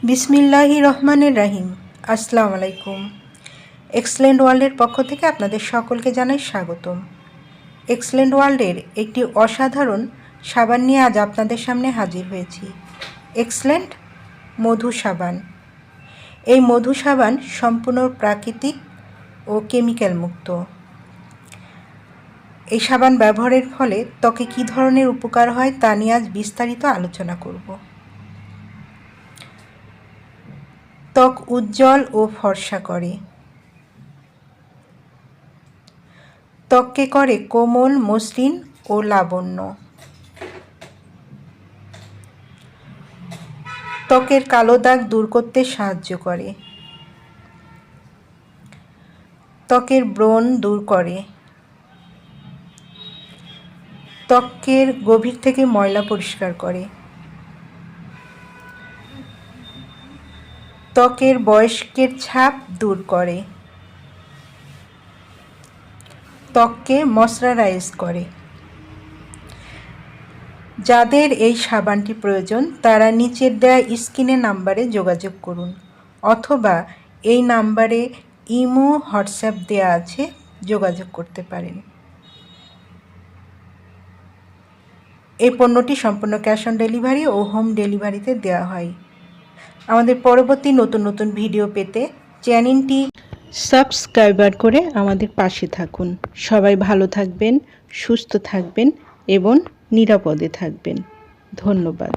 বিসমিল্লাহির রহমানির রাহিম। আসসালামু আলাইকুম। এক্সেলেন্ট ওয়ার্ল্ডের পক্ষ থেকে আপনাদের সকলকে জানাই স্বাগতম। এক্সেলেন্ট ওয়ার্ল্ডের একটি অসাধারণ সাবান নিয়ে আজ আপনাদের সামনে হাজির হয়েছি। এক্সেলেন্ট মধু সাবান। এই মধু সাবান সম্পূর্ণ প্রাকৃতিক ও কেমিক্যাল মুক্ত। এই সাবান ব্যবহারের ফলে ত্বকে কী ধরনের উপকার হয় তা নিয়ে আজ বিস্তারিত আলোচনা করব। ত্বক উজ্জ্বল ও ফর্সা করে, ত্বককে করে কোমল, মসৃণ ও লাবণ্য। ত্বকের কালো দাগ দূর করতে সাহায্য করে, ত্বকের ব্রণ দূর করে, ত্বকের গভীর থেকে ময়লা পরিষ্কার করে, ত্বকের বয়স্কের ছাপ দূর করে, ত্বককে ময়শ্চারাইজ করে। যাদের এই সাবানটি প্রয়োজন তারা নিচের দেওয়া স্ক্রিনের নাম্বারে যোগাযোগ করুন, অথবা এই নাম্বারে ইমো, হোয়াটসঅ্যাপ দেওয়া আছে, যোগাযোগ করতে পারেন। এই পণ্যটি সম্পূর্ণ ক্যাশ অন ডেলিভারি ও হোম ডেলিভারিতে দেওয়া হয়। আমাদের পরবর্তী নতুন নতুন ভিডিও পেতে চ্যানেলটি সাবস্ক্রাইবার করে আমাদের পাশে থাকুন। সবাই ভালো থাকবেন, সুস্থ থাকবেন এবং নিরাপদে থাকবেন। ধন্যবাদ।